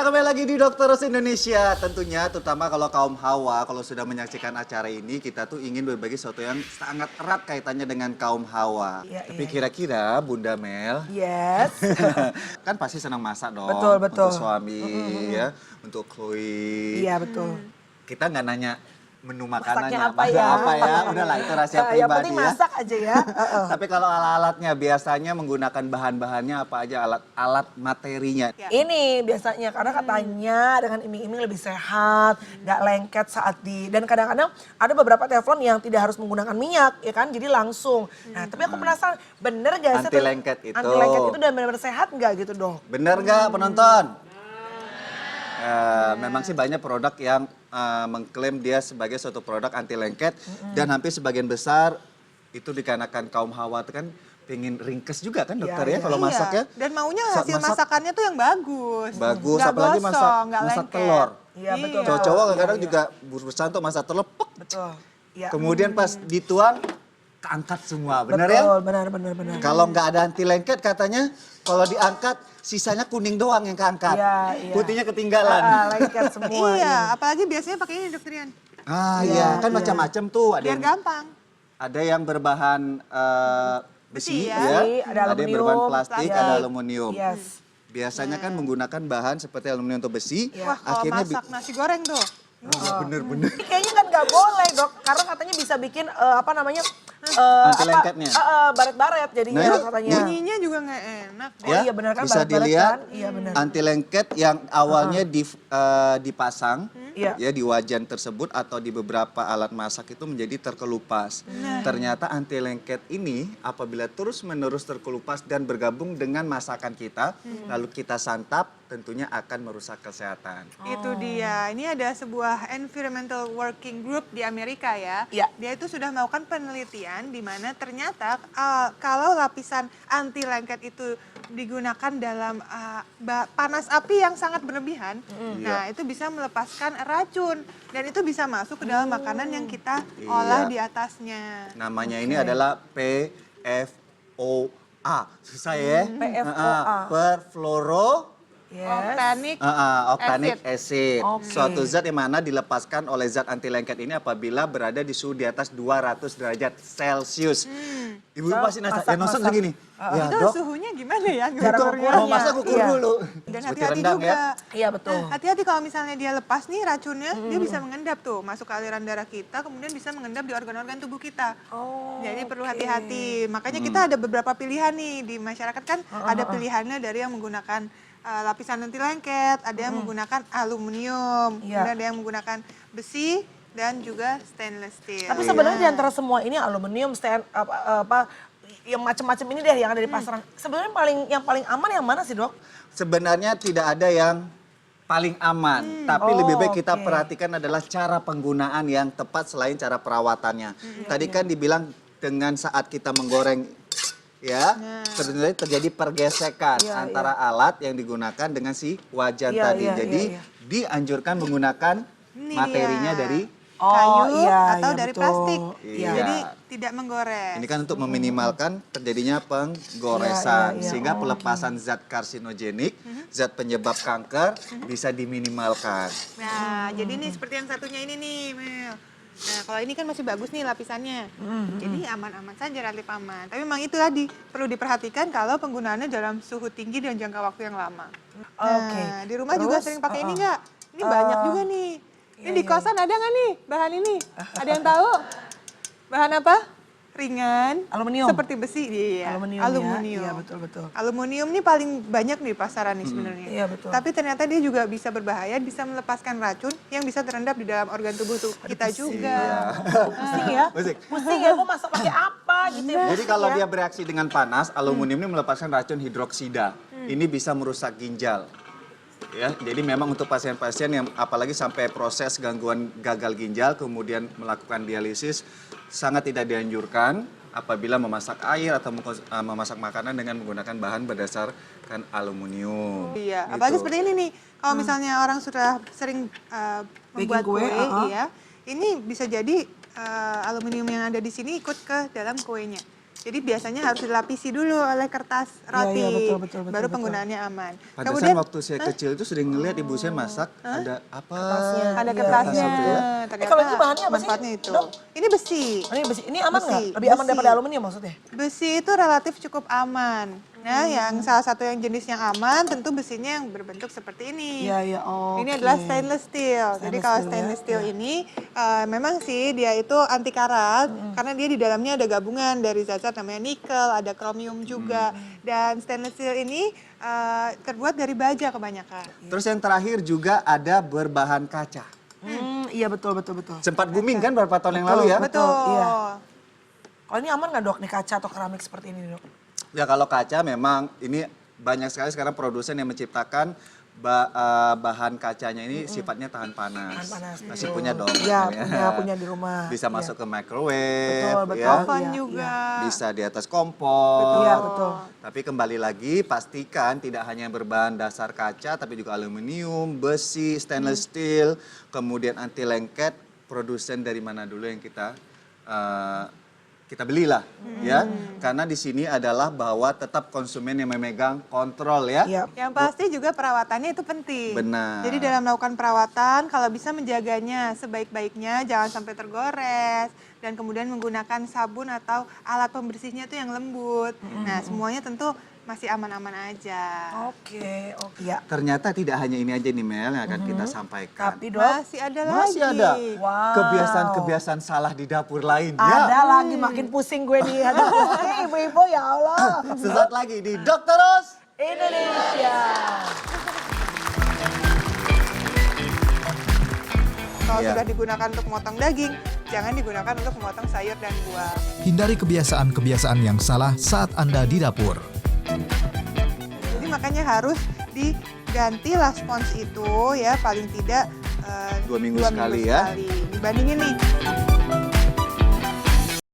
Ya, kembali lagi di Dokter Indonesia. Tentunya terutama kalau kaum hawa, kalau sudah menyaksikan acara ini, kita tuh ingin berbagi sesuatu yang sangat erat kaitannya dengan kaum hawa. Tapi kira-kira Bunda Mel, yes. kan pasti senang masak dong. Betul, betul. Untuk suami ya, untuk Chloe. Iya, betul. Kita nggak nanya menu makanannya, Masaknya apa ya? Udahlah itu rahasia pribadi Yang penting ya. masak aja ya. Tapi kalau alat-alatnya biasanya menggunakan bahan-bahannya apa aja, alat-alat materinya? Ini biasanya karena katanya dengan iming-iming lebih sehat, nggak lengket saat dan kadang-kadang ada beberapa teflon yang tidak harus menggunakan minyak, ya kan? Jadi langsung. Nah, tapi aku penasaran, bener gak sih? Anti lengket itu. Anti lengket itu dan benar-benar sehat nggak gitu dong? Bener nggak penonton? Memang sih banyak produk yang mengklaim dia sebagai suatu produk anti lengket dan hampir sebagian besar itu dikarenakan kaum hawa itu kan pengen ringkes juga kan dokter ya kalau masak ya. Dan maunya hasil masakannya tuh yang bagus. Bagus, Nggak apalagi gosong, nggak masak lengket. telur. Iya, betul. Cowok-cowok kadang-kadang juga berusaha untuk masak telur, pek. Betul. Ya. Kemudian pas dituang keangkat semua, bener ya? Betul, benar. Kalau nggak ada anti lengket katanya kalau diangkat sisanya kuning doang yang keangkat. Iya. Putihnya ketinggalan. Lengket semua. Iya, apalagi biasanya pakai ini dokter Rian. Iya, kan macam-macam tuh. Ada Biar yang, gampang. ada yang berbahan besi, Besi, ya. ya. Ada Ada yang berbahan aluminium, plastik, plastik. ada aluminium. Yes. Biasanya kan menggunakan bahan seperti aluminium atau besi. Wah, kalau masak nasi goreng tuh. Bener-bener. Kayaknya kan nggak boleh dok, karena katanya bisa bikin Anti lengketnya. baret-baret jadinya Nah, katanya. Bunyinya juga nggak enak. Oh iya benar kan, bisa baret-baret dilihat kan? Iya benar. anti lengket yang awalnya dipasang Iya. ya di wajan tersebut atau di beberapa alat masak itu menjadi terkelupas. Ternyata anti lengket ini apabila terus-menerus terkelupas dan bergabung dengan masakan kita, lalu kita santap, tentunya akan merusak kesehatan. Itu dia. Ini ada sebuah environmental working group di Amerika ya. Iya. Dia itu sudah melakukan penelitian di mana ternyata kalau lapisan anti lengket itu digunakan dalam panas api yang sangat berlebihan, nah itu bisa melepaskan racun dan itu bisa masuk ke dalam makanan yang kita olah di atasnya. Namanya ini adalah PFOA. Susah ya? PFOA. Perfluoro Octanic Octanic acid. Oke. Suatu zat yang mana dilepaskan oleh zat anti lengket ini apabila berada di suhu di atas 200 derajat Celcius. Ibu pasti nanya, ya nonton segini. Ya itu dok, suhunya gimana ya? Cara ngukurnya? mau masak ukur Iya. dulu. Dan Seperti hati-hati rendang juga. Iya betul. Nah, hati-hati kalau misalnya dia lepas nih racunnya, dia bisa mengendap tuh, masuk ke aliran darah kita, kemudian bisa mengendap di organ-organ tubuh kita. Oh, Jadi perlu hati-hati. Makanya kita ada beberapa pilihan nih di masyarakat kan, ada pilihannya dari yang menggunakan lapisan anti lengket, ada yang menggunakan aluminium, Iya. kemudian ada yang menggunakan besi dan juga stainless steel. Tapi sebenarnya di antara semua ini aluminium, yang macam-macam ini deh yang ada di pasaran. Sebenarnya yang paling aman yang mana sih dok? Sebenarnya tidak ada yang paling aman, tapi lebih baik kita perhatikan adalah cara penggunaan yang tepat selain cara perawatannya. Tadi kan dibilang dengan saat kita menggoreng ya, sebenarnya terjadi pergesekan antara alat yang digunakan dengan si wajan tadi. Jadi dianjurkan menggunakan materinya dari kayu atau dari betul. plastik. Iya. Jadi tidak menggores. ini kan untuk meminimalkan terjadinya penggoresan sehingga pelepasan zat karsinogenik, zat penyebab kanker bisa diminimalkan. Nah, jadi nih seperti yang satunya ini nih, Mel. Nah, kalau ini kan masih bagus nih lapisannya. Jadi aman-aman saja, relatif aman. Tapi memang itu tadi, perlu diperhatikan kalau penggunaannya dalam suhu tinggi dan jangka waktu yang lama. Nah, di rumah juga sering pakai ini nggak? Ini banyak juga nih. Ini di kosan ada nggak nih bahan ini? Ada yang tahu? Bahan apa? Ringan. Aluminium. Seperti besi. Iya. Aluminium. Ya, betul. Aluminium ini paling banyak di pasaran nih sebenarnya. Iya, betul. Tapi ternyata dia juga bisa berbahaya, bisa melepaskan racun yang bisa terendap di dalam organ tubuh kita juga. Pusing ya? Pusing ya, mau masak pakai apa gitu ya? Jadi kalau dia bereaksi dengan panas, aluminium ini melepaskan racun hidroksida. Ini bisa merusak ginjal. Ya, jadi memang untuk pasien-pasien yang apalagi sampai proses gangguan gagal ginjal kemudian melakukan dialisis sangat tidak dianjurkan apabila memasak air atau memasak makanan dengan menggunakan bahan berdasarkan aluminium. Iya, Gitu. apalagi seperti ini nih. Kalau misalnya orang sudah sering membuat Bikin kue, iya, ini bisa jadi aluminium yang ada di sini ikut ke dalam kuenya. Jadi biasanya harus dilapisi dulu oleh kertas roti, betul, baru betul. penggunaannya aman. Pantesan waktu saya kecil itu sering ngeliat ibu saya masak, ada apa? Kertasnya. Ada Iya, kertasnya. satu ya. Ternyata kalau ini bahannya apa sih, manfaatnya itu. Dok? Ini besi. Oh, ini besi. Ini aman nggak? Besi, Lebih aman besi. daripada aluminium maksudnya? Besi itu relatif cukup aman. Nah, yang salah satu yang jenis yang aman tentu besinya yang berbentuk seperti ini. Iya, oke. Ini adalah stainless steel. Jadi Stainless kalau steel ya. stainless steel ini memang sih dia itu anti karat karena dia di dalamnya ada gabungan dari zat-zat namanya nikel, ada kromium juga. Dan stainless steel ini terbuat dari baja kebanyakan. Terus yang terakhir juga ada berbahan kaca. Iya betul. Sempat booming kan beberapa tahun yang lalu ya? Betul. Iya. Kalau ini aman nggak, Dok, nih kaca atau keramik seperti ini, Dok? Ya kalau kaca memang ini banyak sekali sekarang produsen yang menciptakan bahan kacanya ini sifatnya tahan panas. Tahan panas, Masih betul. punya dong. Iya, ya. punya di rumah. Bisa Iya. masuk ke microwave, Betul. ya. Oven Iya, juga. Bisa di atas kompor. Iya, betul. Tapi kembali lagi pastikan tidak hanya berbahan dasar kaca tapi juga aluminium, besi, stainless steel, kemudian anti lengket. Produsen dari mana dulu yang kita belilah ya. Karena di sini adalah bahwa tetap konsumen yang memegang kontrol ya. Iya. Yang pasti juga perawatannya itu penting. Benar. Jadi dalam melakukan perawatan, kalau bisa menjaganya sebaik-baiknya, jangan sampai tergores. Dan kemudian menggunakan sabun atau alat pembersihnya itu yang lembut. Nah, semuanya tentu masih aman-aman aja. Oke. Iya. Ternyata tidak hanya ini aja nih Mel yang akan kita sampaikan. Tapi, Dok, Masih ada lagi. Masih ada Wow. kebiasaan-kebiasaan salah di dapur lainnya. ada lagi, makin pusing gue nih. Aduh, ibu-ibu ya Allah. Sesaat lagi di Dokteros Indonesia. Kalau Iya. sudah digunakan untuk memotong daging, jangan digunakan untuk memotong sayur dan buah. Hindari kebiasaan-kebiasaan yang salah saat Anda di dapur. Jadi makanya harus digantilah spons itu ya paling tidak 2 minggu sekali ya. Dibandingin nih